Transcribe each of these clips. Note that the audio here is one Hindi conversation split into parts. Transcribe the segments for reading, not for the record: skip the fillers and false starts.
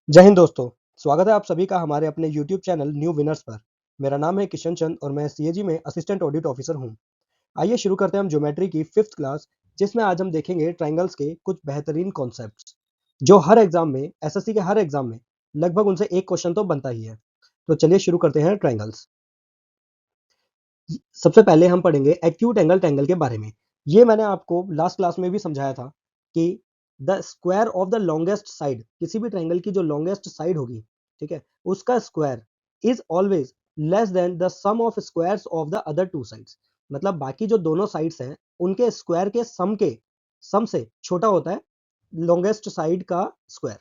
जय हिंद दोस्तों। स्वागत है आप सभी का हमारे अपने YouTube चैनल न्यू विनर्स पर। मेरा नाम है किशन चंद और मैं सीएजी में असिस्टेंट ऑडिट ऑफिसर हूं। आइए शुरू करते हैं हम ज्योमेट्री की 5th क्लास, जिसमें आज हम देखेंगे ट्रायंगल्स के कुछ बेहतरीन कॉन्सेप्ट्स जो हर एग्जाम में, एसएससी के हर एग्जाम में लगभग उनसे एक क्वेश्चन तो बनता ही है। तो चलिए शुरू करते हैं ट्रायंगल्स। सबसे पहले हम पढ़ेंगे एक्यूट एंगल ट्रायंगल के बारे में। ये मैंने आपको लास्ट क्लास में भी समझाया था कि the square of the longest side, किसी भी ट्रायंगल की जो लॉन्गेस्ट साइड होगी, ठीक है, उसका square is always less than the sum of squares of the other two sides. मतलब बाकी जो दोनों साइड्स हैं उनके स्क्वायर के सम से छोटा होता है लॉन्गेस्ट साइड का स्क्वायर।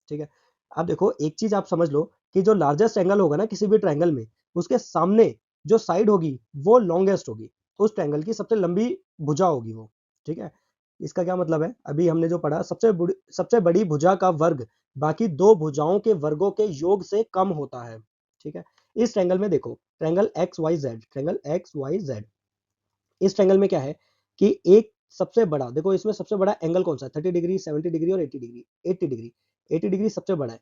ठीक है। अब देखो एक चीज आप समझ लो कि जो लार्जेस्ट एंगल होगा ना किसी भी ट्रायंगल में, उसके सामने जो साइड होगी वो लॉन्गेस्ट होगी, तो उस ट्रायंगल की सबसे लंबी भुजा होगी वो। ठीक है। इसका क्या मतलब है, अभी हमने जो पढ़ा, सबसे बड़ी भुजा का वर्ग बाकी दो भुजाओं के वर्गों के योग से कम होता है। ठीक है। इस ट्रायंगल में देखो, ट्रायंगल एक्स वाई जेड, इस ट्रायंगल में क्या है कि एक सबसे बड़ा, देखो इसमें सबसे बड़ा एंगल कौन सा है, 30 डिग्री, 70 डिग्री और 80 डिग्री। 80 डिग्री, 80 डिग्री सबसे बड़ा है।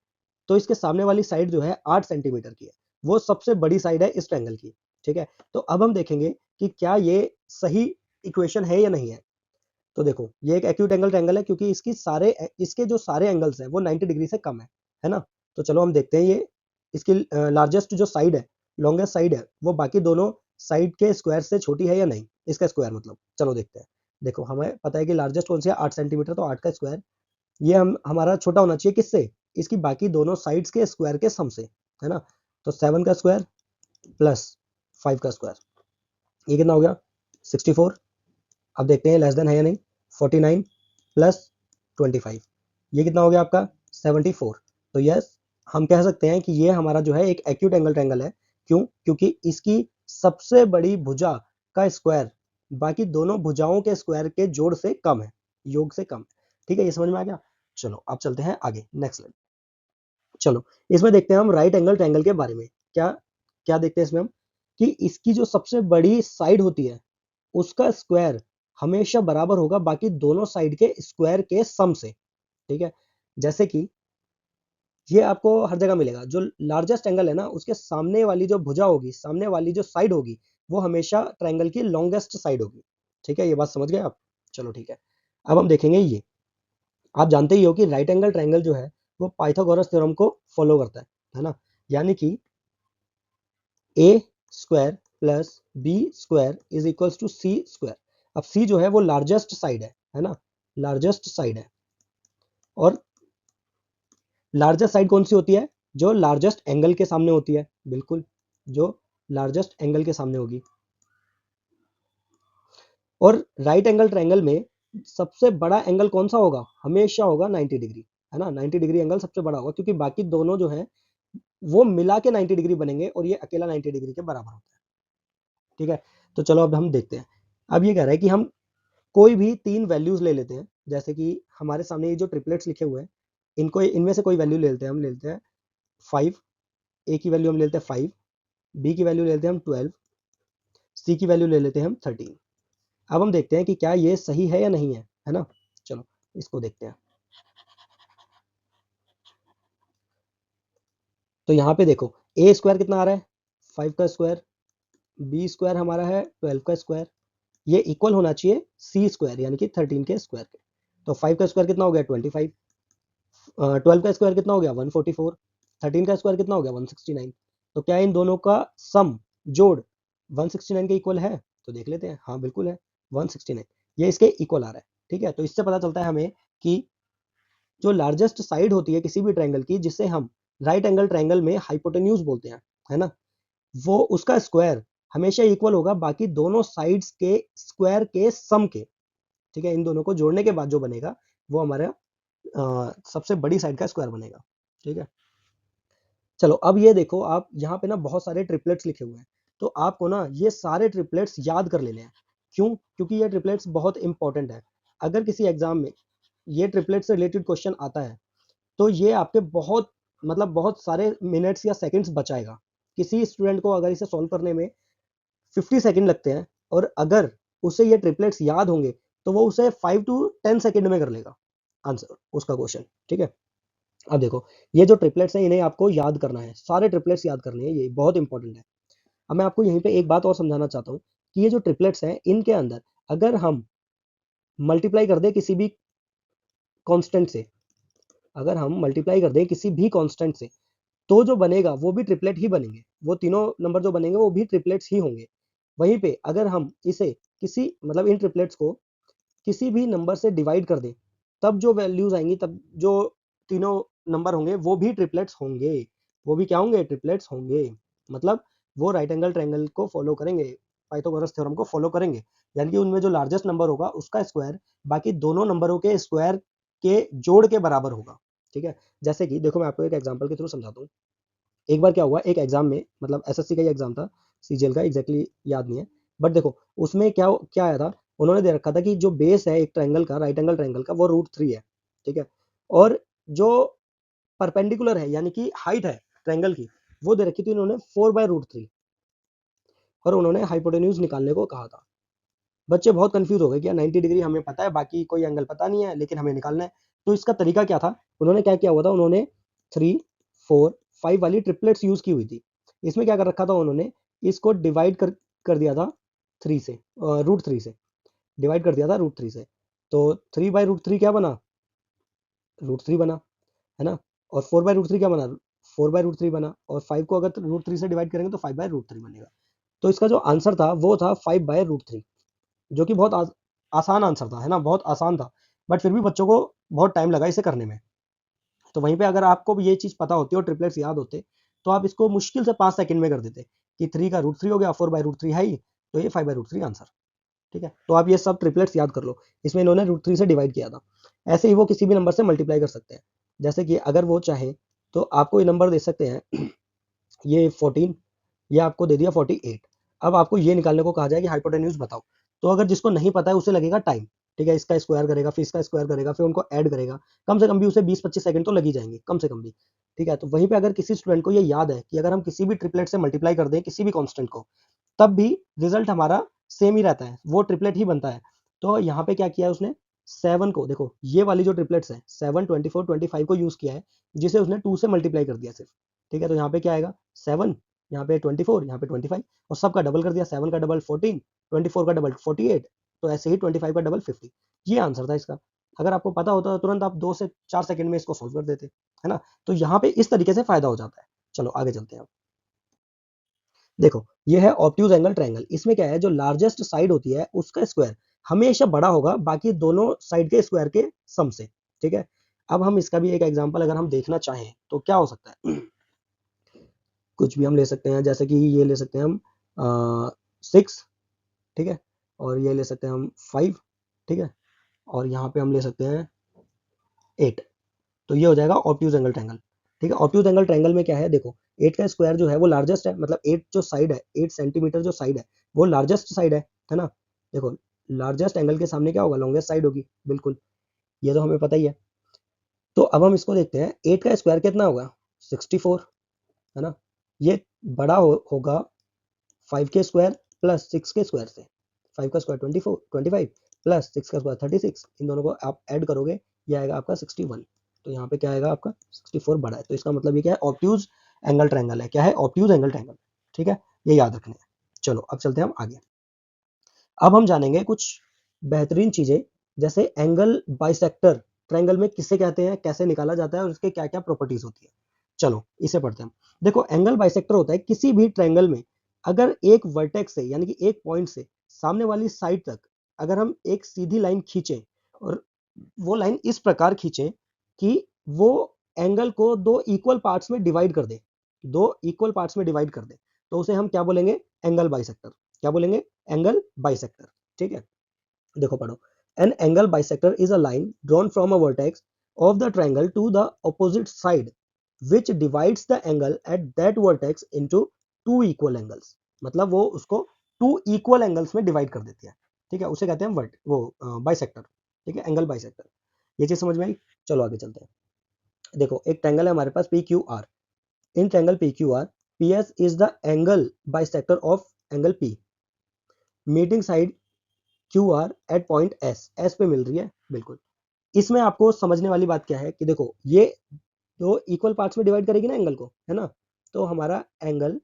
तो इसके सामने वाली साइड जो है 8 सेंटीमीटर की है, वो सबसे बड़ी साइड है इस ट्रायंगल की। ठीक है। तो अब हम देखेंगे कि क्या ये सही इक्वेशन है या नहीं है। तो देखो ये एक एक्यूट एंगल ट्रायंगल है क्योंकि इसके जो सारे एंगल्स हैं वो 90 डिग्री से कम है ना। तो चलो हम देखते हैं ये इसकी लार्जेस्ट जो साइड है, लॉन्गेस्ट साइड है, वो बाकी दोनों साइड के स्क्वायर से छोटी है या नहीं, इसका स्क्वायर मतलब। चलो देखते हैं। देखो हमें पता है कि लार्जेस्ट कौन सी है, 8 सेंटीमीटर, तो 8 का स्क्वायर ये हम हमारा छोटा होना चाहिए किससे, इसकी बाकी दोनों साइड्स के स्क्वायर के सम से, है ना। तो 7 का स्क्वायर प्लस 5 का स्क्वायर, ये कितना हो गया, 64। अब देखते हैं लेस देन है या नहीं। 49 प्लस 25, ये कितना हो गया आपका, 74। तो यस, हम कह सकते हैं कि ये हमारा जो है एक एक्यूट एंगल ट्रायंगल है। क्यों? क्योंकि इसकी सबसे बड़ी भुजा का स्क्वायर बाकी दोनों भुजाओं के स्क्वायर के जोड़ से कम है, योग से कम है। ठीक है, ये समझ में आ गया। चलो अब चलते हैं आगे, नेक्स्ट लेवल। चलो इसमें देखते हैं हम राइट एंगल ट्रायंगल के बारे में। क्या क्या देखते हैं इसमें हम, कि इसकी जो सबसे बड़ी साइड होती है उसका स्क्वायर हमेशा बराबर होगा बाकी दोनों साइड के स्क्वायर के सम से। ठीक है। जैसे कि ये आपको हर जगह मिलेगा, जो लार्जेस्ट एंगल है ना उसके सामने वाली जो भुजा होगी, सामने वाली जो साइड होगी, वो हमेशा ट्रायंगल की लॉन्गेस्ट साइड होगी। ठीक है, ये बात समझ गए आप। चलो ठीक है। अब हम देखेंगे ये, आप जानते ही हो कि राइट एंगल ट्रायंगल जो है वो पाइथागोरस थ्योरम को फॉलो करता है ना। यानी कि a square plus b square is equals to c square. अब सी जो है वो लार्जेस्ट साइड है ना, लार्जेस्ट साइड है। और लार्जेस्ट साइड कौन सी होती है, जो लार्जेस्ट एंगल के सामने होती है, बिल्कुल, जो लार्जेस्ट एंगल के सामने होगी। और राइट एंगल ट्रायंगल में सबसे बड़ा एंगल कौन सा होगा, हमेशा होगा 90 डिग्री, है ना। 90 डिग्री एंगल सबसे बड़ा होगा क्योंकि बाकी दोनों जो है वो मिला के 90 डिग्री बनेंगे और ये अकेला 90 डिग्री के बराबर होता है। ठीक है। तो चलो अब हम देखते हैं। अब ये कह रहा है कि हम कोई भी तीन वैल्यूज ले लेते हैं, जैसे कि हमारे सामने ये जो ट्रिपलेट्स लिखे हुए हैं, इनको इनमें से कोई वैल्यू ले लेते हैं। हम ले लेते हैं 5, ए की वैल्यू हम ले लेते हैं 5, बी की वैल्यू ले लेते हैं हम 12, सी की वैल्यू ले लेते हैं हम 13। अब हम देखते हैं कि क्या ये सही है या नहीं है ना। चलो इसको देखते हैं। तो यहाँ पे देखो ए स्क्वायर कितना आ रहा है, 5 का स्क्वायर, बी स्क्वायर हमारा है 12 का स्क्वायर, ये इक्वल होना चाहिए सी स्क्वायर यानी कि 13 के स्क्वायर के। तो 5 का स्क्वायर कितना हो गया 25, 12 का स्क्वायर कितना हो गया 144, 13 का स्क्वायर कितना हो गया 169। तो क्या इन दोनों का सम, जोड़ 169 के इक्वल है, तो देख लेते हैं। हाँ बिल्कुल है, 169 ये इसके इक्वल आ रहा है। ठीक है। तो इससे पता चलता है हमें कि जो लार्जेस्ट साइड होती है किसी भी ट्रायंगल की, जिसे हम राइट एंगल ट्रायंगल में हाइपोटेन्यूज बोलते हैं, है ना, वो उसका स्क्वायर हमेशा इक्वल होगा बाकी दोनों साइड्स के स्क्वायर के सम के। ठीक है। इन दोनों को जोड़ने के बाद जो बनेगा वो हमारा सबसे बड़ी साइड का स्क्वायर बनेगा। ठीक है। चलो अब ये देखो, आप यहाँ पे ना बहुत सारे ट्रिपलेट्स लिखे हुए हैं, तो आपको ना ये सारे ट्रिपलेट्स याद कर लेने हैं। क्यों? क्योंकि ये ट्रिपलेट्स बहुत इंपॉर्टेंट है। अगर किसी एग्जाम में ये ट्रिपलेट से रिलेटेड क्वेश्चन आता है तो ये आपके बहुत, मतलब बहुत सारे मिनट्स या सेकंड्स बचाएगा। किसी स्टूडेंट को अगर इसे सॉल्व करने में 50 सेकंड लगते हैं और अगर उसे ये ट्रिपलेट्स याद होंगे तो वो उसे 5 to 10 सेकंड में कर लेगा आंसर उसका क्वेश्चन। ठीक है। अब देखो, ये जो ट्रिपलेट्स हैं इन्हें आपको याद करना है, सारे ट्रिपलेट्स याद करने हैं, ये बहुत इंपॉर्टेंट है। अब मैं आपको यहीं पे एक बात और समझाना चाहता हूँ कि ये जो ट्रिपलेट्स हैं इनके अंदर अगर हम मल्टीप्लाई कर दें किसी भी कांस्टेंट से, अगर हम मल्टीप्लाई कर दें किसी भी कांस्टेंट से, तो जो बनेगा वो भी ट्रिपलेट ही बनेंगे, वो तीनों नंबर जो बनेंगे वो भी ट्रिपलेट्स ही होंगे। वहीं पे अगर हम इसे किसी मतलब इन ट्रिपलेट्स को किसी भी नंबर से डिवाइड कर दें, तब जो वैल्यूज आएंगी, तब जो तीनों नंबर होंगे वो भी ट्रिपलेट्स होंगे, वो भी क्या होंगे, ट्रिपलेट्स होंगे। मतलब वो राइट एंगल ट्रायंगल को फॉलो करेंगे, पाइथागोरस थ्योरम को फॉलो करेंगे, यानी कि उनमें जो लार्जेस्ट नंबर होगा उसका स्क्वायर बाकी दोनों नंबरों के स्क्वायर के जोड़ के बराबर होगा। ठीक है, जैसे कि देखो मैं आपको एक एग्जांपल के थ्रू समझाता हूँ। एक बार क्या हुआ, एक एग्जाम में, मतलब एसएससी का ही एग्जाम था, सीजीएल का एग्जैक्टली याद नहीं है, बट देखो उसमें क्या क्या आया था, उन्होंने दे रखा था कि जो बेस है एक ट्रायंगल का, राइट एंगल ट्रायंगल का, वो √3 है। ठीक है, और जो परपेंडिकुलर है यानी कि हाइट है ट्रायंगल की, वो दे रखी थी उन्होंने 4/√3, और उन्होंने हाइपोटेन्यूज निकालने को कहा था। बच्चे बहुत कंफ्यूज हो गए कि यार 90 डिग्री हमें पता है, बाकी कोई एंगल पता नहीं है, लेकिन हमें निकालना है। तो इसका तरीका क्या था, उन्होंने क्या किया हुआ था, उन्होंने 3, 4, 5 वाली ट्रिपलेट्स यूज की हुई थी। इसमें क्या कर रखा था उन्होंने, इसको डिवाइड कर दिया था 3 से, √3 से डिवाइड कर दिया था √3 से। तो 3/√3 क्या बना, √3 बना, है ना। और 4/√3 क्या बना, 4/√3 बना, और 5 को अगर √3 से डिवाइड करेंगे तो 5/√3 बनेगा। तो इसका जो आंसर था वो था 5/√3, जो कि बहुत आसान आंसर था, है ना, बहुत आसान था। बट फिर भी बच्चों को बहुत टाइम लगा इसे करने में। तो वहीं पे अगर आपको भी ये चीज पता होती और ट्रिपलेट्स याद होते, तो आप इसको मुश्किल से 5 सेकंड में कर देते कि 3 का √3 हो गया, 4/√3 है ही, तो ये 5/√3 आंसर। ठीक है, तो आप ये सब ट्रिपलेट्स याद कर लो, इसमें इन्होंने √3 से डिवाइड किया था। ऐसे ही वो किसी भी नंबर से मल्टीप्लाई कर सकते हैं, जैसे कि अगर वो चाहे तो आपको ये नंबर दे सकते हैं ये 14, ये आपको दे दिया 48। अब आपको ये निकालने को कहा जाए कि हाइपोटेन्यूज बताओ, तो अगर जिसको नहीं पता है उसे लगेगा टाइम। ठीक है, इसका स्क्वायर करेगा, फिर इसका स्क्वायर करेगा, फिर उनको ऐड करेगा, कम से कम भी उसे 20-25 सेकंड तो लग ही जाएंगे, कम से कम भी। ठीक है, तो वहीं पे अगर किसी स्टूडेंट को ये याद है कि अगर हम किसी भी ट्रिपलेट से मल्टीप्लाई कर दें किसी भी कांस्टेंट को, तब भी रिजल्ट हमारा सेम ही रहता है, वो ट्रिपलेट ही बनता है। तो यहाँ पे क्या किया है उसने, 7 को देखो, ये वाली जो ट्रिपलेट्स है 7, 24, 25 को यूज किया है, जिसे उसने 2 से मल्टीप्लाई कर दिया सिर्फ। ठीक है, तो यहाँ पे क्या आएगा, 7, यहाँ पे 24, यहाँ पे 25, और सबका डबल कर दिया, 7 का डबल 14, 24 का डबल 48, तो ऐसे ही 25 का डबल 50। ये आंसर था इसका। अगर आपको पता होता तो तुरंत आप 2 से 4 सेकंड में इसको सोल्व कर देते, है ना। तो यहाँ पे इस तरीके से फायदा हो जाता है। चलो आगे चलते हैं। देखो ये है ऑब्ट्यूज एंगल ट्रायंगल। इसमें क्या है, जो लार्जेस्ट साइड होती है उसका स्क्वायर हमेशा बड़ा होगा बाकी दोनों साइड के स्क्वायर के सम से। ठीक है, अब हम इसका भी एक एग्जांपल अगर हम देखना चाहें तो क्या हो सकता है, कुछ भी हम ले सकते हैं, जैसे कि ये ले सकते हैं हम 6। ठीक है, और ये ले सकते हैं हम 5। ठीक है, और यहाँ पे हम ले सकते हैं 8। तो ये हो जाएगा ऑब्ट्यूज एंगल ट्रायंगल। ठीक है, ऑब्ट्यूज एंगल ट्रायंगल में क्या है, देखो 8 का स्क्वायर जो है वो लार्जेस्ट है, मतलब 8 जो साइड है, 8 सेंटीमीटर जो साइड है वो लार्जेस्ट साइड है ना। देखो लार्जेस्ट एंगल के सामने क्या होगा, लॉन्गेस्ट साइड होगी, बिल्कुल, ये तो हमें पता ही है। तो अब हम इसको देखते हैं, 8 का स्क्वायर कितना होगा, 64, है ना। ये बड़ा होगा 5 के स्क्वायर प्लस 6 के स्क्वायर से। 5 का स्क्वायर 24, 25 प्लस 6 का स्क्वायर 36, इन दोनों को आप ऐड करोगे, ये आएगा आपका 61। तो यहाँ पे क्या आएगा आपका 64 बड़ा है, तो इसका मतलब ये क्या है, ऑब्ट्यूज एंगल ट्रायंगल है। क्या है, ऑब्ट्यूज एंगल ट्रायंगल। ठीक है, ये याद रखना है। चलो अब चलते हैं हम आगे। अब हम जानेंगे कुछ बेहतरीन चीजें, जैसे एंगल बाइसेक्टर ट्रायंगल में किसे कहते हैं, कैसे निकाला जाता है, और उसके क्या क्या प्रॉपर्टीज होती है। चलो इसे पढ़ते हैं। देखो एंगल बाइसेक्टर होता है किसी भी ट्रायंगल में अगर एक वर्टेक्स से यानी कि एक पॉइंट से सामने वाली साइड तक अगर हम एक सीधी लाइन खींचें, और वो लाइन इस प्रकार खींचें कि वो एंगल को दो इक्वल पार्ट्स में डिवाइड कर दे, दो इक्वल पार्ट्स में डिवाइड कर दे, तो उसे हम क्या बोलेंगे, एंगल बाइसेक्टर। क्या बोलेंगे, एंगल बाइसेक्टर। ठीक है, देखो पढ़ो। An angle bisector is a line drawn from a vertex of the triangle to the opposite side which divides the angle at that vertex into two equal angles। मतलब वो उसको टू इक्वल एंगल्स में डिवाइड कर देती है। ठीक है, उसे कहते हैं वर्ट वो बाइसेक्टर। ठीक है, एंगल बाइसेक्टर। ये चीज समझ में आई। चलो आगे चलते हैं। देखो एक ट्रायंगल है हमारे पास P Q R. In triangle P Q R, P S is the angle bisector of angle P, meeting side Q R at point S, S पे मिल रही है बिल्कुल। इसमें आपको समझने वाली बात क्या है कि देखो ये तो इक्वल पार्ट्स में डिवाइड करेगी ना एंगल को, है ना। तो हमारा एंगल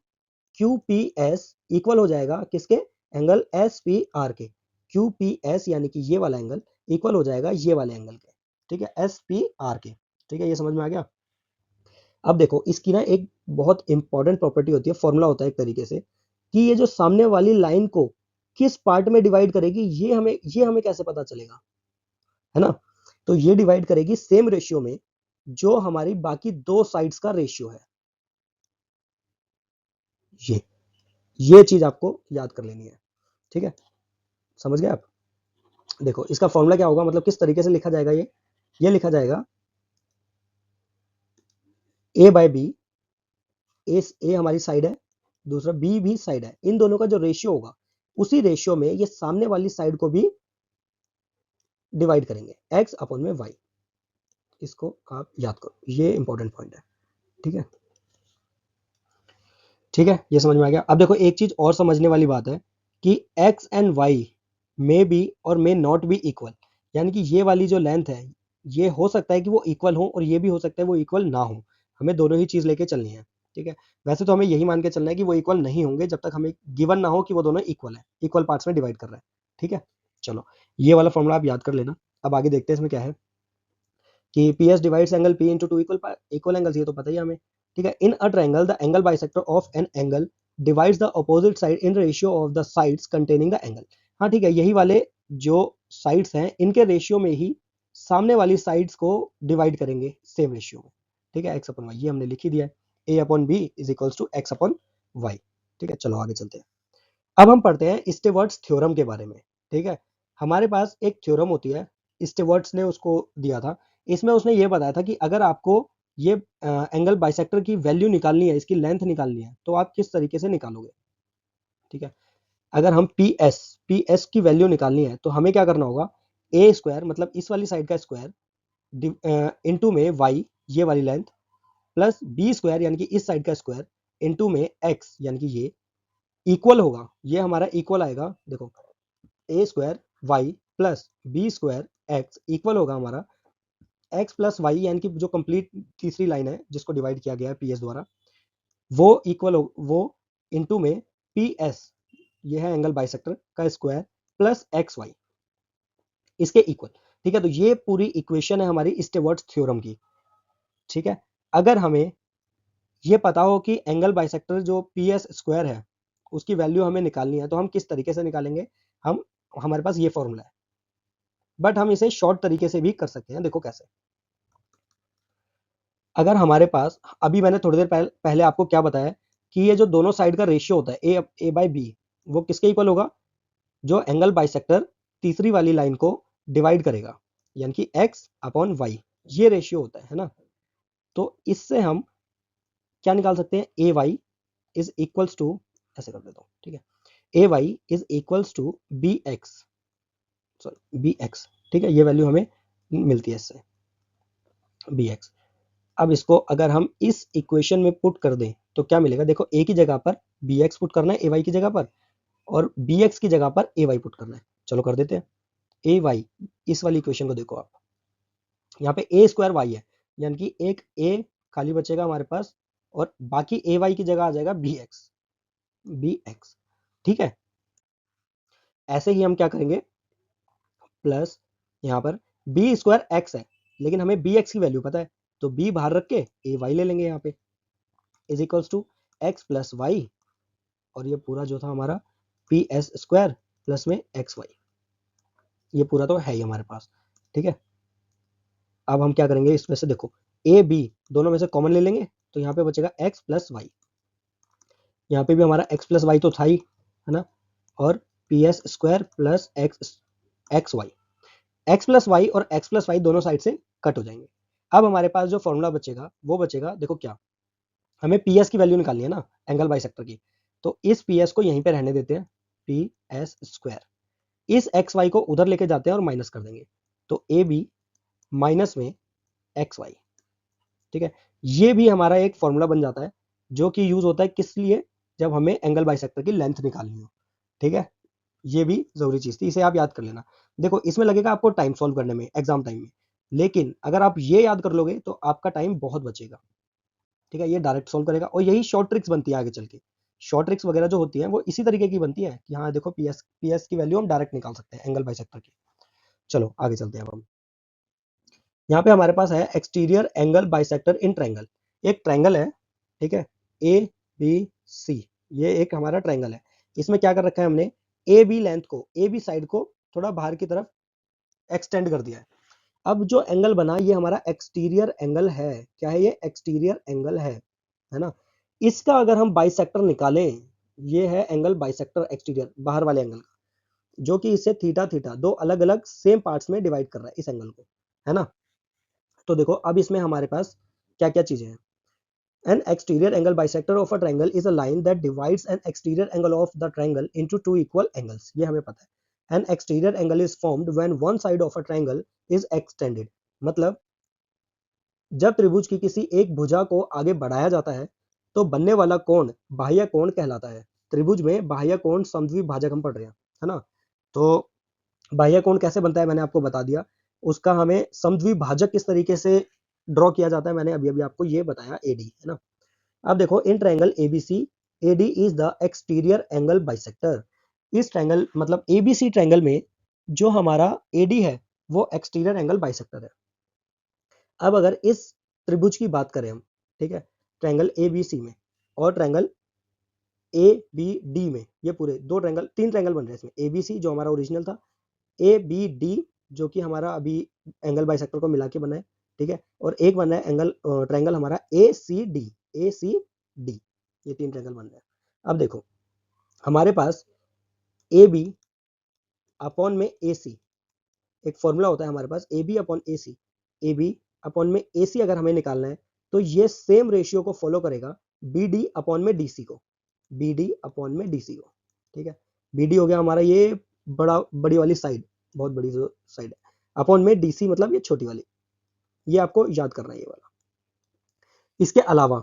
QPS इक्वल हो जाएगा किसके, एंगल SPR के। QPS यानी कि ये वाला एंगल इक्वल हो जाएगा ये वाले एंगल के, ठीक है, SPR के। ठीक है, ये समझ में आ गया। अब देखो इसकी ना एक बहुत इंपॉर्टेंट प्रॉपर्टी होती है, फॉर्मूला होता है एक तरीके से, कि ये जो सामने वाली लाइन को किस पार्ट में डिवाइड करेगी, ये हमें कैसे पता चलेगा, है ना। तो ये डिवाइड करेगी सेम रेशियो में जो हमारी बाकी दो साइड्स का रेशियो है। ये चीज आपको याद कर लेनी है, ठीक है, समझ गए आप। देखो इसका फॉर्मूला क्या होगा, मतलब किस तरीके से लिखा जाएगा, ये लिखा जाएगा A बाय बी, ए हमारी साइड है, दूसरा बी भी साइड है, इन दोनों का जो रेशियो होगा उसी रेशियो में ये सामने वाली साइड को भी डिवाइड करेंगे, x अपॉन में y। इसको आप याद करो, ये इंपॉर्टेंट पॉइंट है, ठीक है। ठीक है, ये समझ में आ गया। अब देखो एक चीज और समझने वाली बात है कि x and y may be और मे नॉट बी इक्वल, यानी कि ये वाली जो लेंथ है ये हो सकता है कि वो इक्वल हो और ये भी हो सकता है वो इक्वल ना हो, हमें दोनों ही चीज लेके चलनी है, ठीक है। वैसे तो हमें यही मान के चलना है कि वो इक्वल नहीं होंगे जब तक हमें गिवन ना हो कि वो दोनों इक्वल है, इक्वल पार्ट्स में डिवाइड कर रहे हैं, ठीक है। चलो ये वाला फॉर्मूला आप याद कर लेना। अब आगे देखते हैं इसमें क्या है कि P S divides angle P into two equal angles, ये तो पता ही है हमें, ठीक है। In a triangle the angle bisector of an angle divides the opposite side in ratio of the sides containing the angle. हाँ ठीक है, यही वाले जो साइड्स हैं इनके रेशियो में ही सामने वाली साइड्स को डिवाइड करेंगे सेम रेशियो में, ठीक है। एक्स अपॉन वाई ये हमने लिख ही दिया है, a upon b is equals to x upon y, ठीक है। चलो आगे चलते हैं। अब हम पढ़ते हैं स्टीवर्ट्स थ्योरम के बारे में, ठीक है। हमारे पास एक थ्योरम होती है, स्टीवर्ट्स ने उसको दिया था। इसमें उसने ये बताया था कि अगर आपको ये एंगल बाइसेक्टर की वैल्यू निकालनी है, इसकी लेंथ निकालनी है, तो आप किस तरीके से निकालोगे, ठीक है। अगर हम पी एस की वैल्यू निकालनी है तो हमें क्या करना होगा, ए स्क्वायर मतलब इस वाली साइड का स्क्वायर इंटू में वाई ये वाली लेंथ प्लस बी स्क्वायर यानी कि इस साइड का स्क्वायर इंटू में एक्स यानी कि ये इक्वल होगा, ये हमारा इक्वल आएगा। देखो a square y plus b square x equal होगा हमारा एक्स प्लस वाई, यानी कि जो कंप्लीट तीसरी लाइन है जिसको डिवाइड किया गया है पी एस द्वारा, वो इक्वल हो वो इंटू में पी एस, ये है एंगल बाइसेक्टर का स्क्वायर प्लस एक्स वाई इसके इक्वल, ठीक है। तो ये पूरी इक्वेशन है हमारी स्टीवर्ट्स थ्योरम की, ठीक है। अगर हमें ये पता हो कि एंगल बाइसेक्टर जो पी एस स्क्वायर है उसकी वैल्यू हमें निकालनी है, तो हम किस तरीके से निकालेंगे, हम हमारे पास ये फॉर्मूला है, बट हम इसे शॉर्ट तरीके से भी कर सकते हैं। देखो कैसे, अगर हमारे पास अभी मैंने थोड़ी देर पहले आपको क्या बताया कि ये जो दोनों साइड का रेशियो होता है ए बाई बी, वो किसके इक्वल होगा, जो एंगल बाइसेक्टर तीसरी वाली लाइन को डिवाइड करेगा, यानी कि एक्स अपॉन वाई ये रेशियो होता है ना। तो इससे हम क्या निकाल सकते हैं, a y is equals to, ऐसे कर देता हूं, ठीक है, a y is equals to b x, sorry b x, ठीक है। ये वैल्यू हमें मिलती है इससे बी एक्स। अब इसको अगर हम इस इक्वेशन में पुट कर दें तो क्या मिलेगा, देखो ए की जगह पर बी एक्स पुट करना है ए वाई की जगह पर, और बी एक्स की जगह पर ए वाई पुट करना है। चलो कर देते हैं। ए वाई, इस वाली इक्वेशन को देखो आप, यहाँ पे ए स्क्वायर वाई है, यानी कि एक ए खाली बचेगा हमारे पास और बाकी ए वाई की जगह आ जाएगा बी एक्स, ठीक है। ऐसे ही हम क्या करेंगे, प्लस यहाँ पर बी स्क्वायर एक्स है लेकिन हमें बी एक्स की वैल्यू पता है, तो बी बाहर रख के ए वाई ले लेंगे यहाँ पे, is equals to X plus Y, और ये पूरा जो था हमारा पी एस स्क्वायर प्लस में एक्स वाई, ये पूरा तो है ही हमारे पास, ठीक है। अब हम क्या करेंगे, इसमें से देखो ए बी दोनों में से कॉमन ले लेंगे, तो यहाँ पे बचेगा एक्स प्लस वाई, यहाँ पे भी हमारा एक्स प्लस वाई तो था ही, है ना, और P S square plus X Y, X plus Y और एक्स प्लस वाई दोनों साइड से कट हो जाएंगे। अब हमारे पास जो फॉर्मूला बचेगा वो बचेगा, देखो क्या, हमें पी एस की वैल्यू निकालनी है ना एंगल बाइसेक्टर की, तो इस पी एस को यहीं पे रहने देते हैं, पी एस स्क्वायर, इस एक्स वाई को उधर लेके जाते हैं और माइनस कर देंगे, तो ए बी माइनस में एक्स वाई, ठीक है। ये भी हमारा एक फॉर्मूला बन जाता है जो कि यूज होता है किस लिए, जब हमें एंगल बाइसेक्टर की लेंथ निकालनी हो, ठीक है। ये भी जरूरी चीज थी, इसे आप याद कर लेना। देखो इसमें लगेगा आपको टाइम सॉल्व करने में एग्जाम टाइम में, लेकिन अगर आप ये याद कर लोगे तो आपका टाइम बहुत बचेगा, ठीक है। ये डायरेक्ट सॉल्व करेगा और यही शॉर्ट ट्रिक्स बनती है आगे चल के। शॉर्ट ट्रिक्स वगैरह जो होती है वो इसी तरीके की बनती है कि हाँ देखो पीएस की वैल्यू हम डायरेक्ट निकाल सकते हैं एंगल बाइसेक्टर की। चलो आगे चलते हैं अब हम। यहाँ पे हमारे पास है exterior angle bisector in triangle. एक ट्रायंगल है, ठीक है, ए बी सी, ये एक हमारा ट्रायंगल है। इसमें क्या कर रखा है हमने, ए बी लेंथ को, ए बी साइड को थोड़ा बाहर की तरफ एक्सटेंड कर दिया है। अब जो एंगल बना ये हमारा एक्सटीरियर एंगल है। क्या है ये, एक्सटीरियर एंगल है ना। इसका अगर हम बाइसेक्टर निकालें, ये है एंगल बाइसेक्टर एक्सटीरियर बाहर वाले एंगल का, जो कि इसे थीटा थीटा दो अलग अलग सेम पार्ट्स में डिवाइड कर रहा है इस एंगल को, है ना। तो देखो अब इसमें हमारे पास क्या क्या चीजें हैं। An exterior angle bisector of a triangle is a line that divides an exterior angle of the triangle into two equal angles. ये हमें पता है। An exterior angle is formed when one side of a triangle is extended. मतलब जब त्रिभुज की किसी एक भुजा को आगे बढ़ाया जाता है तो बनने वाला कोण बाह्य कोण कहलाता है। त्रिभुज में बाह्य कोण समद्विभाजक हम पढ़ रहे हैं, है ना। तो बाह्य कोण कैसे बनता है मैंने आपको बता दिया। उसका हमें समद्विभाजक किस तरीके से ड्रॉ किया जाता है मैंने अभी अभी आपको ये बताया, एडी, है ना। अब देखो in triangle ABC AD is the exterior angle bisector. इस ट्रायंगल मतलब एबीसी ट्रायंगल में जो हमारा एडी है वो एक्सटीरियर एंगल बाइसेक्टर है। अब अगर इस त्रिभुज की बात करें हम, ठीक है, ट्रायंगल एबीसी में और ट्रायंगल ए बी डी में, ये पूरे दो ट्रायंगल, तीन ट्रायंगल बन रहे हैं इसमें। एबीसी जो हमारा ओरिजिनल था, ए बी डी जो कि हमारा अभी एंगल बाइसेक्टर को मिला के बना है, ठीक है, और एक बना है एंगल ट्रायंगल हमारा ए सी डी, ए सी डी, ये तीन ट्रायंगल बन रहे हैं। अब देखो हमारे पास ए बी अपॉन में ए सी, एक फॉर्मूला होता है हमारे पास A B upon A C. A B upon में ए सी अगर हमें निकालना है तो ये सेम रेशियो को फॉलो करेगा बी डी अपॉन में डी सी को, बी डी अपॉन में डी सी को, ठीक है। बी डी हो गया हमारा ये बड़ी वाली साइड, बहुत बड़ी जो साइड है, अपॉन में डी सी मतलब ये छोटी वाली। ये आपको याद करना है ये वाला। इसके अलावा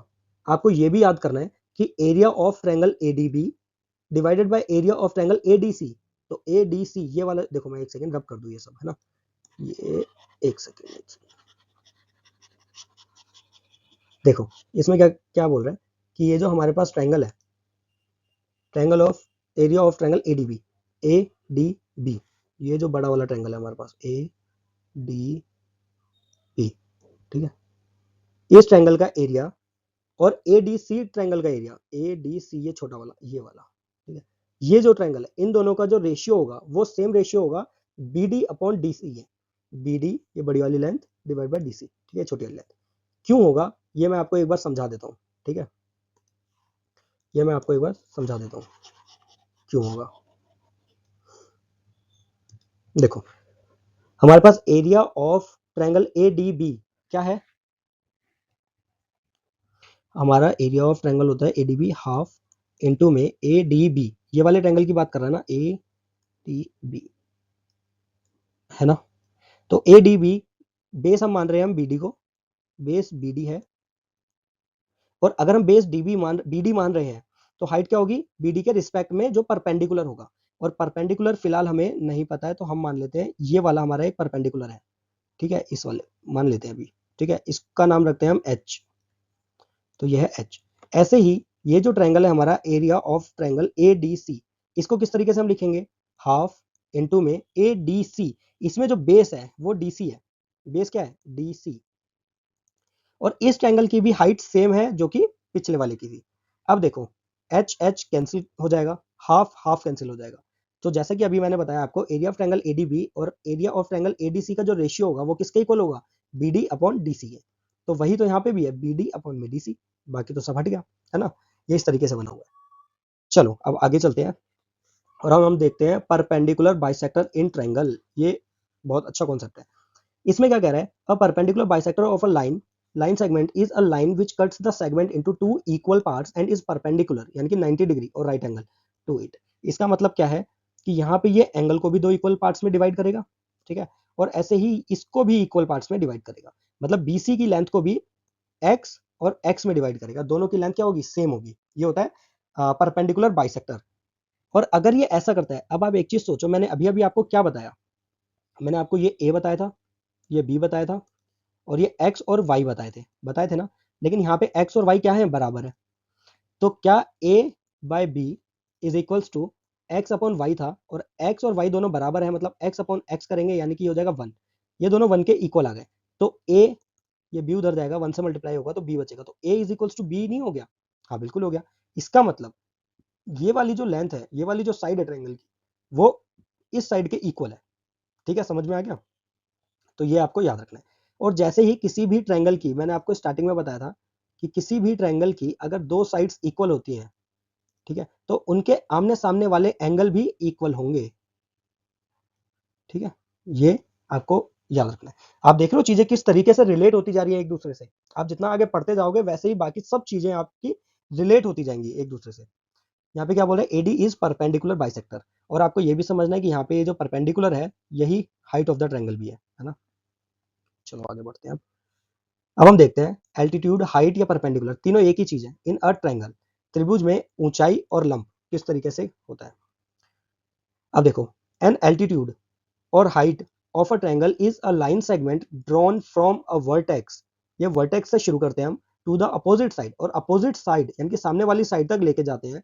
आपको ये भी याद करना है कि area of triangle ADB divided by area of triangle ADC. तो एडीसी ये वाला देखो, मैं एक सेकंड रब कर दूं ये सब, है ना। ये एक सेकंड देखो इसमें क्या क्या बोल रहा है कि ये जो हमारे पास ट्रायंगल है, triangle of area of triangle ADB, A D B, ये जो बड़ा वाला ट्रायंगल है हमारे पास ए डी बी, ठीक है, इस ट्रायंगल का एरिया और एडीसी ट्रायंगल का एरिया, एडीसी ये छोटा वाला ये वाला, ठीक है, ये जो ट्रायंगल है इन दोनों का जो रेशियो होगा वो सेम रेशियो होगा बीडी अपॉन डीसी है। बीडी ये बड़ी वाली लेंथ डिवाइड बाय डीसी, ठीक है, छोटी वाली लेंथ। क्यों होगा ये मैं आपको एक बार समझा देता हूँ, ठीक है, ये मैं आपको एक बार समझा देता हूँ क्यों होगा। देखो हमारे पास एरिया ऑफ ट्रायंगल एडीबी क्या है, हमारा एरिया ऑफ ट्रायंगल होता है एडीबी हाफ इनटू में एडीबी, ये वाले ट्रायंगल की बात कर रहा है ना, एडीबी, है ना। तो एडीबी बेस हम मान रहे हैं, हम बीडी को बेस बीडी है, और अगर हम बेस बीडी मान रहे हैं तो हाइट क्या होगी बीडी के रिस्पेक्ट में जो परपेंडिकुलर होगा, और परपेंडिकुलर फिलहाल हमें नहीं पता है तो हम मान लेते हैं ये वाला हमारा एक परपेंडिकुलर है, ठीक है, इस वाले मान लेते हैं अभी, ठीक है, इसका नाम रखते हैं हम एच। तो यह है एच। ऐसे ही ये जो ट्रायंगल है हमारा एरिया ऑफ ट्रायंगल एडीसी, इसको किस तरीके से हम लिखेंगे, हाफ इनटू में एडीसी, इसमें जो बेस है वो डीसी है, बेस क्या है डीसी, और इस ट्रायंगल की भी हाइट सेम है जो कि पिछले वाले की थी। अब देखो एच एच कैंसिल हो जाएगा, हाफ हाफ कैंसिल हो जाएगा। तो जैसा कि अभी मैंने बताया आपको एरिया ऑफ ट्रायंगल एडीबी और एरिया ऑफ ट्रायंगल एडीसी का जो रेशियो होगा वो किसके इक्वल होगा, बीडी अपॉन डीसी है। तो वही तो यहाँ पे भी है बीडी अपॉन में डीसी, बाकी तो सब हट गया, है ना। ये इस तरीके से बना हुआ है। चलो अब आगे चलते हैं और हम देखते हैं परपेंडिकुलर बाइसेक्टर इन ट्रायंगल। ये बहुत अच्छा कॉन्सेप्ट है। इसमें क्या कह रहा है, a perpendicular bisector of a line segment is a line which cuts the segment into two equal parts and is perpendicular यानी कि 90 डिग्री और राइट एंगल टू इट। इसका मतलब क्या है कि यहाँ पे ये एंगल को भी दो इक्वल पार्ट्स में डिवाइड करेगा, ठीक है, और ऐसे ही इसको भी इक्वल पार्ट्स में डिवाइड करेगा। मतलब बीसी की लेंथ को भी एक्स और एक्स में डिवाइड करेगा, दोनों की लेंथ क्या होगी सेम होगी। ये होता है परपेंडिकुलर बाइसेक्टर। और अगर ये ऐसा करता है, अब आप एक चीज सोचो, मैंने अभी अभी आपको क्या बताया, मैंने आपको ये ए बताया था, ये बी बताया था, और ये एक्स और वाई बताए थे ना। लेकिन यहाँ पे एक्स और वाई क्या है, बराबर है। तो क्या a by b is equals to x upon y था, और एक्स और वाई दोनों बराबर है, मतलब एक्स अपॉन एक्स करेंगे यानी कि हो जाएगा 1। ये दोनों 1 के इक्वल आ गए। तो ए, ये बी उधर जाएगा, 1 से मल्टीप्लाई होगा तो बी बचेगा, तो ए इज इक्वल्स टू बी नहीं हो गया? हाँ बिल्कुल हो गया। इसका मतलब ये वाली जो लेंथ है, ये वाली जो साइड है ट्रायंगल की, वो इस साइड के इक्वल है। ठीक है, समझ में आ गया? तो ये आपको याद रखना है। और जैसे ही किसी भी ट्रायंगल की, मैंने आपको स्टार्टिंग में बताया था कि किसी भी ट्रायंगल की अगर दो साइड्स इक्वल होती हैं, ठीक है, तो उनके आमने सामने वाले एंगल भी इक्वल होंगे। ठीक है, ये आपको याद रखना है। आप देख रहे हो चीजें किस तरीके से रिलेट होती जा रही है एक दूसरे से। आप जितना आगे पढ़ते जाओगे वैसे ही बाकी सब चीजें आपकी रिलेट होती जाएंगी एक दूसरे से। यहाँ पे क्या बोल रहे हैं, एडी इज परपेंडिकुलर बाइसेक्टर। और आपको ये भी समझना है कि यहाँ पे ये जो परपेंडिकुलर है, यही हाइट ऑफ द ट्रायंगल भी है ना। चलो आगे बढ़ते हैं। अब हम देखते हैं एल्टीट्यूड, हाइट या परपेंडिकुलर, तीनों एक ही चीज है इन अ ट्रायंगल। त्रिभुज में ऊंचाई और लंब किस तरीके से होता है। अब देखो, एन एल्टीट्यूड और height of a triangle is a line segment drawn from a vertex. ये वर्टेक्स से शुरू करते हैं हम, टू द अपोजिट साइड, और अपोजिट साइड यानी कि सामने वाली साइड तक लेके जाते हैं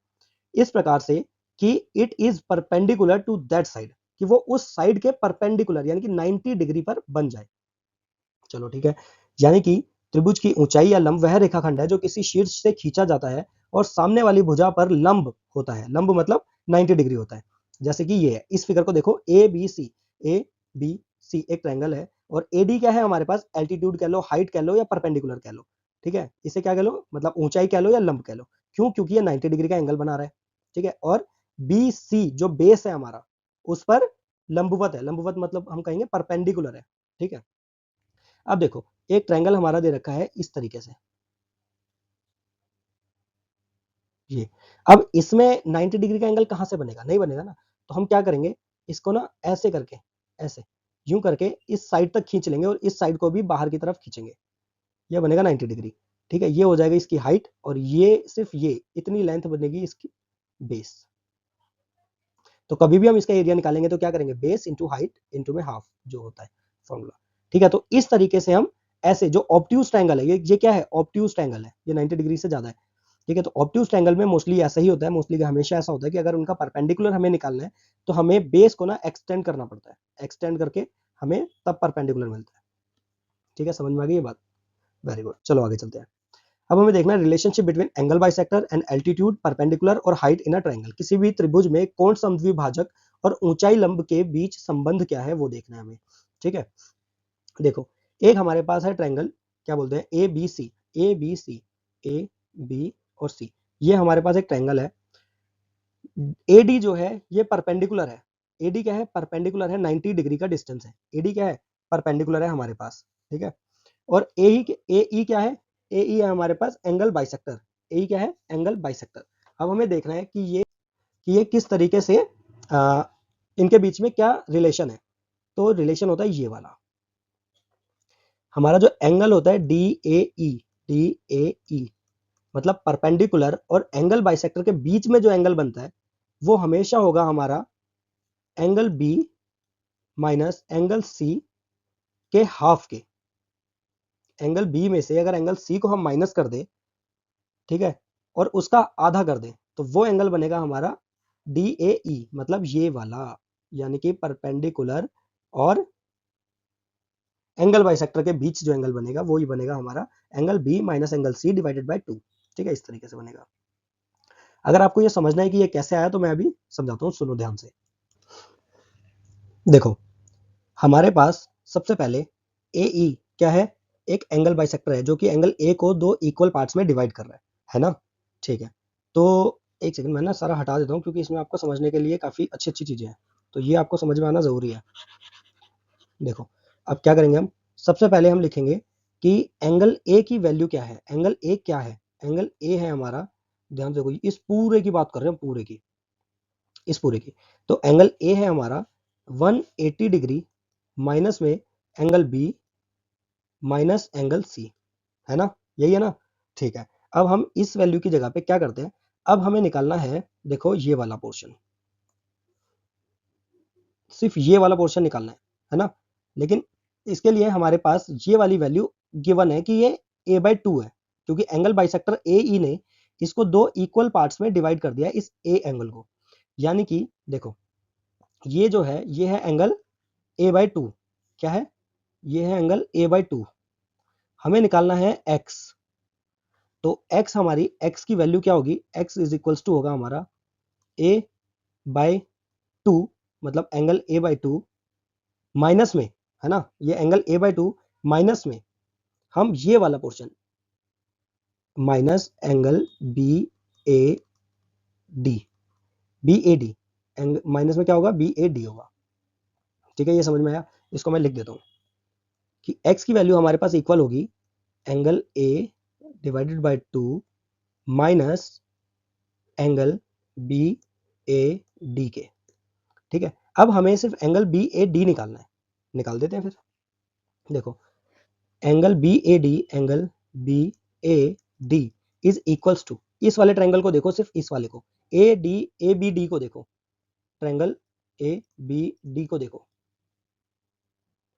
इस प्रकार से कि it is perpendicular to that side, कि वो उस साइड के परपेंडिकुलर यानी कि 90 डिग्री पर बन जाए। चलो ठीक है, यानी कि त्रिभुज की ऊंचाई या लंब वह रेखाखंड है जो किसी शीर्ष से खींचा जाता है और सामने वाली भुजा पर लंब होता है। लंब मतलब 90 डिग्री होता है। जैसे कि ये है, इस फिगर को देखो, ए बी सी एक ट्रायंगल है, और ए डी क्या है हमारे पास, एल्टीट्यूड कह लो, हाइट कह लो या परपेंडिकुलर कह लो। ठीक है, इसे क्या कह लो, मतलब ऊंचाई कह लो या लंब कह लो। क्यों? क्योंकि ये 90 डिग्री का एंगल बना रहा है। ठीक है, और बी सी जो बेस है हमारा, उस पर लंबवत है। लंबवत मतलब हम कहेंगे परपेंडिकुलर है। ठीक है, अब देखो, एक ट्रायंगल हमारा दे रखा है इस तरीके से, ये। अब इसमें 90 डिग्री का एंगल कहां से बनेगा, नहीं बनेगा ना। तो हम क्या करेंगे, इसको ना ऐसे करके, ऐसे यूं करके इस साइड तक खींच लेंगे और इस साइड को भी बाहर की तरफ खींचेंगे, ये बनेगा 90 डिग्री। ठीक है, ये हो जाएगा इसकी हाइट, और ये सिर्फ ये इतनी लेंथ बनेगी इसकी बेस। तो कभी भी हम इसका एरिया निकालेंगे तो क्या करेंगे, बेस इंटू हाइट इंटू में हाफ जो होता है फॉर्मूला। ठीक है, तो इस तरीके से हम ऐसे, जो ऑब्ट्यूज ट्रायंगल है, ये क्या है, ऑब्ट्यूज ट्रायंगल है, ये 90 डिग्री से ज्यादा है। ठीक है, तो ऑब्ट्यूज ट्रायंगल में मोस्टली ऐसा ही होता है, मोस्टली हमेशा ऐसा होता है कि अगर उनका परपेंडिकुलर हमें निकालना है तो हमें बेस को ना एक्सटेंड करना पड़ता है, एक्सटेंड करके हमें तब परपेंडिकुलर मिलता है। ठीक है, समझ में आ गई ये बात? वेरी गुड, चलो आगे चलते हैं। अब हमें देखना है relationship between angle bisector and altitude, perpendicular और हाइट इन अ ट्रायंगल। किसी भी त्रिभुज में कोण समद्विभाजक और ऊंचाई लंब के बीच संबंध क्या है वो देखना है हमें। ठीक है, देखो, एक हमारे पास है ट्रायंगल, क्या बोलते हैं, A B C, A B C, A B और सी। ये हमारे पास एक ट्रायंगल है। एडी जो है ये परपेंडिकुलर है। एडी क्या है, परपेंडिकुलर है, 90 डिग्री का डिस्टेंस है। एडी क्या है, परपेंडिकुलर है हमारे पास। ठीक है, और ए ई क्या है, ए ई है हमारे पास एंगल बाइसेक्टर। ए ई क्या है, एंगल बाइसेक्टर। अब हमें देखना है कि ये किस तरीके से इनके बीच में क्या रिलेशन है। तो रिलेशन होता है ये वाला, हमारा जो एंगल होता है D A E, D A ई मतलब परपेंडिकुलर और एंगल बाइसेक्टर के बीच में जो एंगल बनता है वो हमेशा होगा हमारा angle B minus angle C के हाफ के। एंगल बी में से अगर एंगल सी को हम माइनस कर दें, ठीक है, और उसका आधा कर दें, तो वो एंगल बनेगा हमारा डी ए ई, मतलब ये वाला, यानी कि परपेंडिकुलर और एंगल बाइसेक्टर के बीच जो एंगल बनेगा वो ही बनेगा हमारा angle B minus angle C divided by 2। ठीक है, इस तरीके से बनेगा। अगर आपको ये समझना है कि ये कैसे आया तो मैं अभी समझाता हूँ, सुनो ध्यान से। देखो, हमारे पास सबसे पहले ए ई क्या है, एक एंगल बाइसेक्टर है जो कि एंगल ए को दो इक्वल पार्ट्स में डिवाइड कर रहा है ना। ठीक है, तो एक सेकंड मैं ना सारा हटा देता हूँ क्योंकि इसमें आपको समझने के लिए काफ़ी अच्छी अच्छी चीज़ें हैं, तो ये आपको समझ में आना ज़रूरी है। देखो, अब क्या करेंगे हम, सबसे पहले हम लिखेंगे कि एंगल ए की वैल्यू क्या है। एंगल ए क्या है, एंगल ए है हमारा, ध्यान से, कोई इस पूरे की बात कर रहे हैं, पूरे की, इस पूरे की। तो एंगल ए है हमारा 180 डिग्री माइनस में angle B minus angle C, है ना, यही है ना। ठीक है, अब हम इस वैल्यू की जगह पे क्या करते हैं, अब हमें निकालना है, देखो ये वाला पोर्शन, सिर्फ ये वाला पोर्शन निकालना है ना। लेकिन इसके लिए हमारे पास ये वाली वैल्यू गिवन है कि ये a/2 है, क्योंकि एंगल बाइसेक्टर AE ने इसको दो इक्वल पार्ट्स में डिवाइड कर दिया इस A एंगल को। यानी कि देखो ये जो है ये है एंगल a/2। क्या है? ये है एंगल a/2। हमें निकालना है x। तो x हमारी x की वैल्यू क्या होगी? x इज इक्वल्स टू होगा हमारा a/2, मतलब एंगल a/2 माइनस में, है ना, ये एंगल a/2 माइनस में हम ये वाला portion minus angle BAD minus में क्या होगा? BAD होगा। ठीक है, ये समझ में आया? इसको मैं लिख देता हूं कि x की वैल्यू हमारे पास इक्वल होगी angle A divided by 2 minus angle BAD के। ठीक है, अब हमें सिर्फ एंगल BAD निकालना है, निकाल देते हैं फिर। देखो angle BAD is equals to, इस वाले ट्रायंगल को देखो, सिर्फ इस वाले को, ABD को देखो, ट्रायंगल ABD को देखो,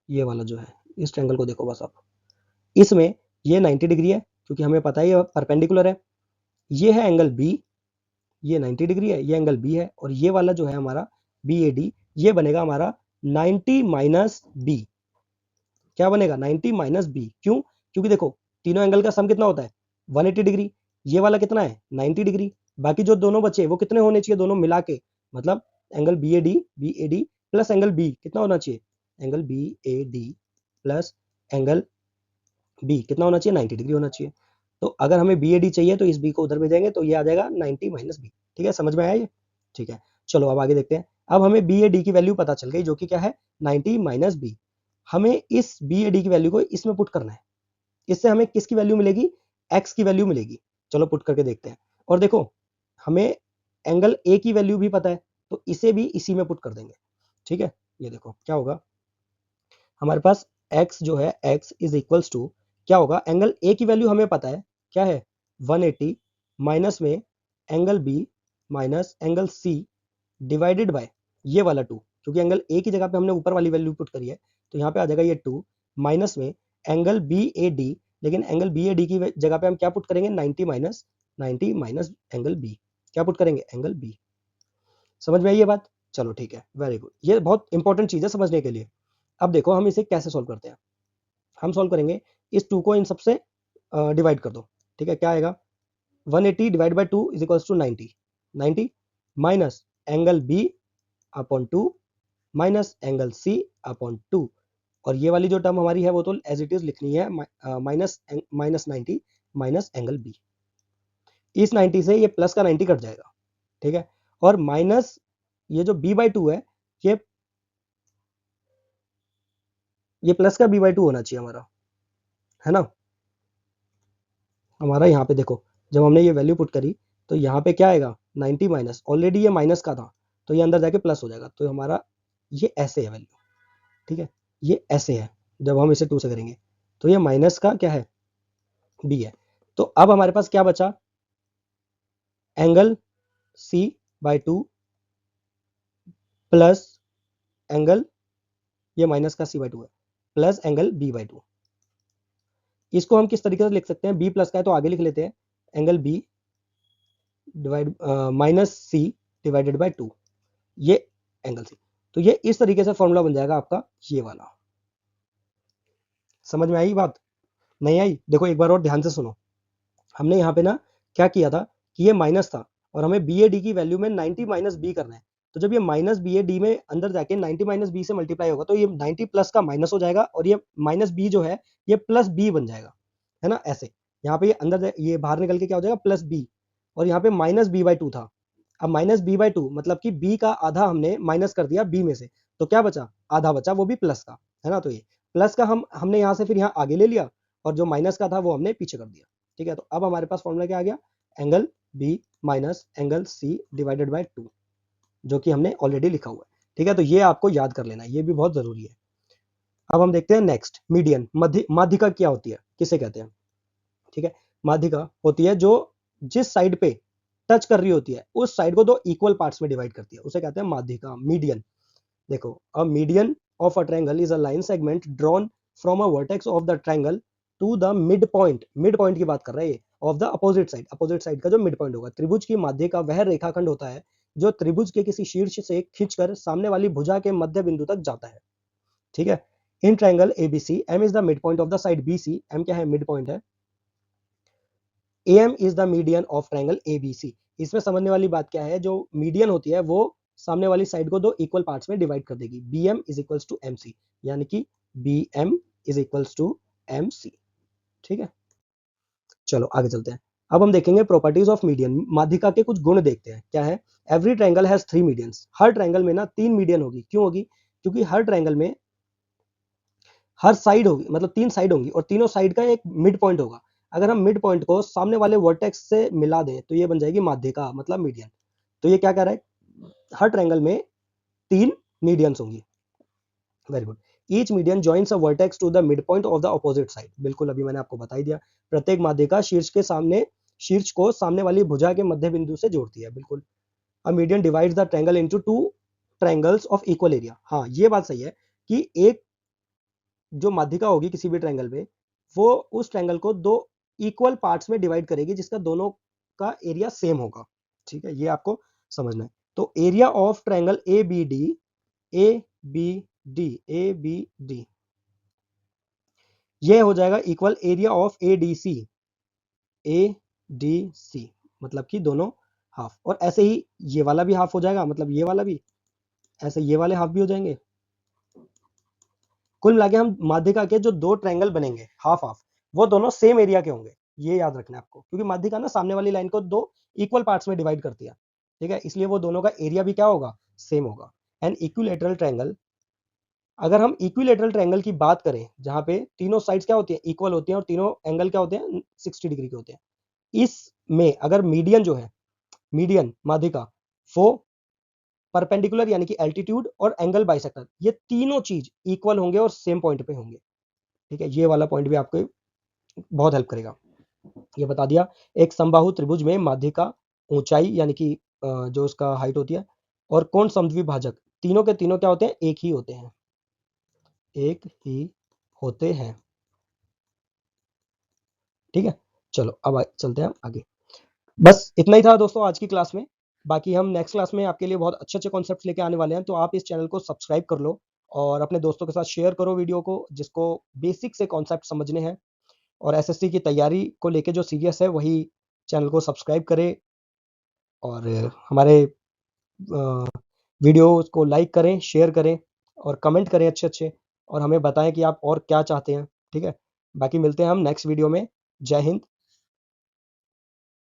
ये वाला जो है इस ट्रायंगल को देखो बस आप। इसमें ये 90 डिग्री है क्योंकि हमें पता है ये परपेंडिकुलर है। ये है एंगल B, ये 90 डिग्री है, ये एंगल B है, और ये वाला जो है हमारा BAD, ये बनेगा हमारा 90 माइनस B। क्या बनेगा? 90 माइनस B। क्यों? क्योंकि देखो तीनों एंगल का सम कितना होता है? 180 डिग्री। ये वाला कितना है? 90 डिग्री। बाकी जो दोनों बचे वो कितने होने चाहिए? दोनों मिला के, मतलब angle BAD plus angle B कितना होना चाहिए? Angle BAD plus angle B कितना होना चाहिए? 90 डिग्री होना चाहिए। तो अगर हमें BAD चाहिए तो इस B को उधर भेजेंगे तो ये आ जाएगा 90 माइनस B। ठीक है, समझ में आया ये? ठीक है, चलो अब आगे देखते हैं। अब हमें BAD की वैल्यू पता चल गई जो कि क्या है? 90 माइनस B। हमें इस BAD की वैल्यू को इसमें पुट करना है। इससे हमें किसकी वैल्यू मिलेगी? x की वैल्यू मिलेगी। चलो पुट करके देखते हैं। और देखो हमें एंगल A की वैल्यू भी पता है, तो इसे भी इसी में पुट कर देंगे। ठीक है, ये देखो क्या होगा हमारे पास, x जो है x इज इक्वल्स टू क्या होगा? एंगल A की वैल्यू हमें पता है, क्या है? 180 माइनस में angle B minus angle C divided by ये वाला 2, क्योंकि एंगल A की जगह पे हमने ऊपर वाली वैल्यू पुट करी है, तो यहाँ पे आ जाएगा ये 2 माइनस में एंगल BAD, लेकिन एंगल BAD की जगह पे हम क्या पुट करेंगे? 90 माइनस एंगल B। क्या पुट करेंगे? Angle B। समझ में आई ये बात? चलो ठीक है, वेरी गुड। ये बहुत इंपॉर्टेंट चीज है समझने के लिए। अब देखो हम इसे कैसे सॉल्व करते हैं। हम सॉल्व करेंगे, इस 2 को इन सबसे डिवाइड कर दो। ठीक है, क्या आएगा? 180 divide by 2 is equals to 90 minus angle B upon 2 minus angle C upon 2, और ये वाली जो टर्म हमारी है वो तो एज इट इज लिखनी है, माइनस 90 माइनस एंगल B। इस 90 से ये प्लस का 90 कट जाएगा। ठीक है, और माइनस ये जो B/2 है, ये प्लस का B/2 होना चाहिए हमारा, है ना। हमारा यहाँ पे देखो जब हमने ये वैल्यू पुट करी तो यहाँ पे क्या आएगा? 90 माइनस, ऑलरेडी ये माइनस का था तो ये अंदर जाके प्लस हो जाएगा, तो हमारा ये ऐसे है वैल्यू। ठीक है, ये ऐसे है जब हम इसे 2 से करेंगे, तो ये माइनस का क्या है? B है। तो अब हमारे पास क्या बचा? एंगल C/2 प्लस एंगल, ये माइनस का C/2 है, प्लस एंगल B/2। इसको हम किस तरीके से लिख सकते हैं? B प्लस का है तो आगे लिख लेते हैं, angle B divide minus C divided by 2, ये एंगल C। तो ये इस तरीके से फॉर्मूला बन जाएगा आपका ये वाला। समझ में आई बात? नहीं आई? देखो एक बार और ध्यान से सुनो। हमने यहाँ पे ना क्या किया था कि ये माइनस था और हमें BAD की वैल्यू में 90 माइनस B करना है। तो जब ये माइनस BAD में अंदर जाके 90 माइनस B से मल्टीप्लाई होगा तो ये 90 प्लस का माइनस हो जाएगा और ये माइनस B जो है ये प्लस B बन जाएगा, है ना। ऐसे यहाँ पे ये अंदर ये बाहर निकल के क्या हो जाएगा? प्लस B, और यहाँ पे माइनस B/2 था। अब माइनस B/2 मतलब कि B का आधा हमने माइनस कर दिया B में से, तो क्या बचा? आधा बचा, वो भी प्लस का, है ना। तो ये प्लस का हमने यहाँ से फिर यहाँ आगे ले लिया और जो माइनस का था वो हमने पीछे कर दिया। ठीक है, तो अब हमारे पास फॉर्मूला क्या आ गया? Angle B minus angle C divided by 2, जो कि हमने ऑलरेडी लिखा हुआ है। ठीक है, तो ये आपको याद कर लेना है, ये भी बहुत जरूरी है। अब हम देखते हैं नेक्स्ट, मीडियन। माध्यिका क्या होती है, किसे कहते हैं? ठीक है, माध्यिका होती है जो जिस साइड पे टच कर रही होती है उस साइड को दो इक्वल पार्ट्स में डिवाइड करती है, उसे कहते हैं माध्यिका, मीडियन। देखो अब median of a triangle is a line segment drawn from a vertex of the triangle to the midpoint. midpoint की बात कर रहा है ये, of the opposite side. opposite side का जो midpoint होगा, त्रिभुज की माध्य का वह रेखाखंड होता है जो त्रिभुज के किसी शीर्ष से खींचकर सामने वाली भुजा के मध्य बिंदु तक जाता है। ठीक है, in triangle ABC M is the midpoint of the side BC, M क्या है, midpoint है। AM is the median of triangle ABC। इसमें समझने वाली बात क्या है, जो मीडियन होती है वो सामने वाली साइड को दो इक्वल पार्ट्स में डिवाइड कर देगी। BM is equals to MC, यानी कि BM is equals to MC। ठीक है, चलो आगे चलते हैं। अब हम देखेंगे प्रॉपर्टीज ऑफ मीडियन, माध्यिका के कुछ गुण देखते हैं। क्या है, every triangle has 3 medians. Her triangle में ना 3 मीडियन होगी। क्यों होगी, क्योंकि हर ट्रायंगल में हर साइड होगी, मतलब 3 साइड होंगी और तीनों साइड का एक मिड पॉइंट होगा। अगर हम मिड पॉइंट को सामने वाले वर्टेक्स से मिला दें तो ये बन जाएगी माध्यिका, मतलब मीडियन। तो ये क्या कह रहा है, हर ट्रायंगल में 3 मीडियंस होंगी। Very good. Each median joins a vertex to the mid point of the opposite side. बिल्कुल, अभी मैंने आपको बता ही दिया। प्रत्येक माध्यिका शीर्ष को सामने वाली भुजा के मध्य बिंदु से जोड़ती है। बिल्कुल। A median divides the triangle into 2 triangles of equal area. हाँ, ये बात सही है कि एक जो माध्यिका होगी किसी भी ट्रायंगल में, वो उस ट्रायंगल को 2 इक्वल पार्ट्स में डिवाइड करेगी जिसका दोनों का एरिया सेम होगा। ठीक है, ये आपको समझना है। तो एरिया ऑफ ट्रायंगल ABD ये हो जाएगा इक्वल एरिया ऑफ ADC, मतलब कि दोनों हाफ। और ऐसे ही ये वाला भी हाफ हो जाएगा, मतलब ये वाला भी, ऐसे ये वाले हाफ भी हो जाएंगे। कुल मिला के हम माध्यिका के जो 2 ट्रायंगल बनेंगे हाफ हाफ, वो दोनों सेम एरिया के होंगे। ये याद रखना है आपको, क्योंकि माध्यिका ना सामने वाली लाइन को 2 इक्वल पार्ट्स में डिवाइड करती है। ठीक है, इसलिए वो दोनों का एरिया भी क्या होगा, सेम होगा। एन इक्विलैटरल ट्रायंगल, अगर हम इक्विलैटरल ट्रायंगल की बात करें जहां पे तीनों साइड्स क्या होती हैं, इक्वल होती हैं और तीनों एंगल क्या होते हैं, 60 डिग्री के होते हैं। इसमें अगर मीडियन जो है, मीडियन माध्यिका, वो परपेंडिकुलर यानी कि एल्टीट्यूड और एंगल बाइसेक्टर, ये तीनों चीज इक्वल होंगे और सेम पॉइंट पे होंगे। ठीक है, ये वाला पॉइंट भी आपको बहुत हेल्प करेगा। ये बता दिया। एक समबाहु त्रिभुज में माध्यिका, ऊंचाई यानी कि जो उसका हाइट होती है, और कोण समद्विभाजक, तीनों के तीनों क्या होते हैं, एक ही होते हैं, एक ही होते हैं। ठीक है, चलो अब चलते हैं आगे। बस इतना ही था दोस्तों आज की क्लास में। बाकी हम नेक्स्ट क्लास में आपके लिए बहुत अच्छे अच्छे कॉन्सेप्ट्स लेके आने वाले हैं, तो आप इस चैनल को सब्सक्राइब कर लो और अपने दोस्तों के साथ शेयर करो वीडियो को, जिसको बेसिक से कॉन्सेप्ट समझने हैं। और एसएससी की तैयारी को लेके जो सीरियस है वही चैनल को सब्सक्राइब करे और हमारे वीडियोस को लाइक करें, शेयर करें और कमेंट करें अच्छे अच्छे, और हमें बताएं कि आप और क्या चाहते हैं। ठीक है, बाकी मिलते हैं हम नेक्स्ट वीडियो में। जय हिंद,